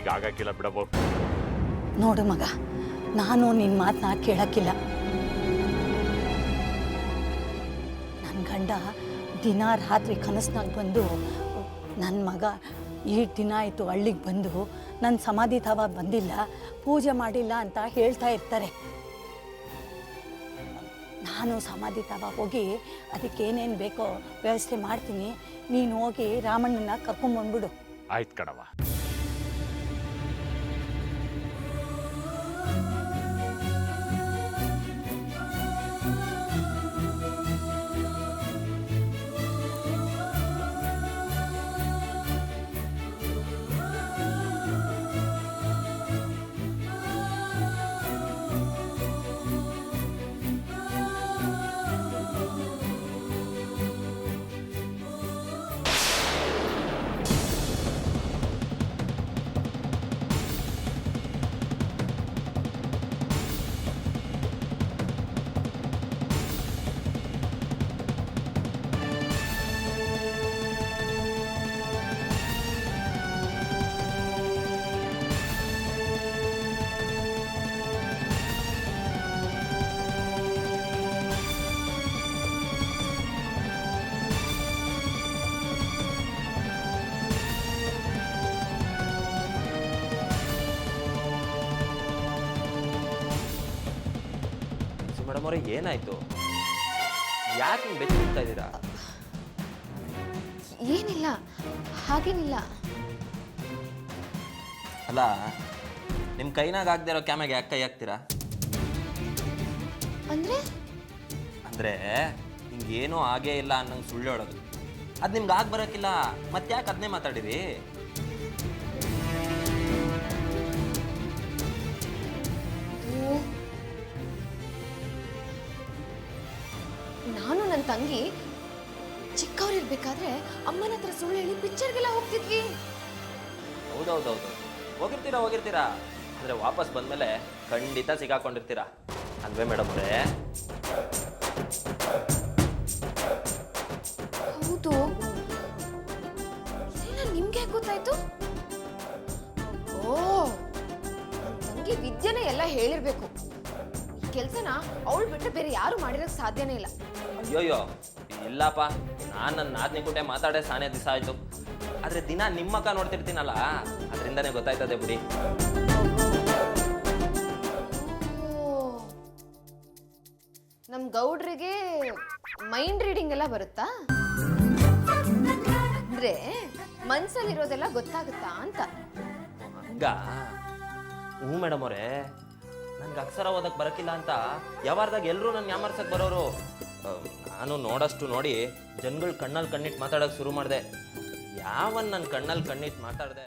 ಈಗ ಆಗಕ್ಕಿಲ್ಲ ಬಿಡಬೋ. ನೋಡು ಮಗ, ನಾನು ನಿನ್ನ ಮಾತನ್ನ ಕೇಳಕ್ಕಿಲ್ಲ. ನನ್ನ ಗಂಡ ದಿನ ರಾತ್ರಿ ಕನಸ್ನಾಗ ಬಂದು ನನ್ನ ಮಗ ಈ ದಿನ ಆಯಿತು ಹಳ್ಳಿಗೆ ಬಂದು ನನ್ನ ಸಮಾಧಿ ತಾವ ಬಂದಿಲ್ಲ, ಪೂಜೆ ಮಾಡಿಲ್ಲ ಅಂತ ಹೇಳ್ತಾ ಇರ್ತಾರೆ. ನಾನು ಸಮಾಧಿ ತಾವ ಹೋಗಿ ಅದಕ್ಕೇನೇನು ಬೇಕೋ ವ್ಯವಸ್ಥೆ ಮಾಡ್ತೀನಿ. ನೀನು ಹೋಗಿ ರಾಮಣ್ಣನ ಕರ್ಕೊಂಬಂದ್ಬಿಡು. ಆಯ್ತು ಕಣವ. ಮೇಡಮ್ ಅವ್ರೆ, ಏನಾಯ್ತು? ಯಾಕೆ ಹಿಂಗೆ ಬೆಚ್ಚಿಡ್ತಾ ಇದ್ದೀರಾ? ಏನಿಲ್ಲ, ಹಾಗೇನಿಲ್ಲ. ಅಲ್ಲ, ನಿಮ್ಮ ಕೈನಾಗ ಆಗದೆ ಇರೋ ಕ್ಯಾಮೆಗೆ ಯಾಕೆ ಕೈ ಹಾಕ್ತೀರಾ? ಅಂದರೆ ಹಿಂಗೇನೂ ಆಗೇ ಇಲ್ಲ ಅನ್ನಂಗೆ ಸುಳ್ಳು ಹೇಳೋದು. ಅದು ನಿಮ್ಗೆ ಆಗಿ ಬರೋಕ್ಕಿಲ್ಲ, ಮತ್ತೆ ಯಾಕೆ ಅದನ್ನೇ ಮಾತಾಡಿರಿ? ನಾನು ನನ್ನ ತಂಗಿ ಚಿಕ್ಕವರಿರ್ಬೇಕಾದ್ರೆ ಅಮ್ಮನ ಹತ್ರ ಸುಳ್ಳು ಹೇಳಿ ಪಿಕ್ಚರ್ಗೆಲ್ಲ ಹೋಗ್ತಿದ್ವಿ. ಹೌದೌದೌದು, ಹೋಗಿರ್ತೀರಾ. ಆದರೆ ವಾಪಸ್ ಬಂದಮೇಲೆ ಖಂಡಿತ ಸಿಗಾಕೊಂಡಿರ್ತೀರಾ ಅಲ್ವೇ ಮೇಡಮ್ ಅವರೇ? ಹೌದು, ನಿಮ್ಗೆ ಯಾಕೆ ಗೊತ್ತಾಯ್ತು? ಓ, ತಂಗಿ ವಿದ್ಯೆನ ಎಲ್ಲ ಹೇಳಿರ್ಬೇಕು. ಈ ಕೆಲ್ಸನ ಅವಳು ಬಿಟ್ಟರೆ ಬೇರೆ ಯಾರು ಮಾಡಿರೋಕೆ ಸಾಧ್ಯನೇ ಇಲ್ಲ. ಅಯ್ಯೋಯ್ಯೋ, ಇಲ್ಲಪ್ಪ, ನಾನು ನನ್ನ ನಾದ್ನಿ ಕೂಟೆ ಮಾತಾಡೇ ಸಾನೇ ದಿವಸ ಆಯಿತು. ಆದರೆ ದಿನ ನಿಮ್ಮಕ್ಕ ನೋಡ್ತಿರ್ತೀನಲ್ಲ, ಅದರಿಂದನೇ ಗೊತ್ತಾಯ್ತದೆ ಬಿಡಿ. ನಮ್ಮ ಗೌಡ್ರಿಗೆ ಮೈಂಡ್ ರೀಡಿಂಗ್ ಎಲ್ಲ ಬರುತ್ತಾ? ಅಂದ್ರೆ ಮನ್ಸಲ್ಲಿರೋದೆಲ್ಲ ಗೊತ್ತಾಗುತ್ತಾ ಅಂತ. ಹಂಗ? ಹ್ಞೂ ಮೇಡಮ್ ಅವರೇ, ನನ್ಗೆ ಅಕ್ಷರ ಓದಕ್ಕೆ ಬರೋಕ್ಕಿಲ್ಲ ಅಂತ ಯಾವಾರದಾಗ ಎಲ್ಲರೂ ನನ್ನ ಯಾಮರ್ಸಕ್ಕೆ ಬರೋರು. ನಾನು ನೋಡಷ್ಟು ನೋಡಿ ಜನಗಳು ಕಣ್ಣಲ್ಲಿ ಕಣ್ಣಿಟ್ಟು ಮಾತಾಡೋಕೆ ಶುರು ಮಾಡಿದೆ. ಯಾವನ್ ನನ್ನ ಕಣ್ಣಲ್ಲಿ ಕಣ್ಣಿಟ್ಟು ಮಾತಾಡಿದೆ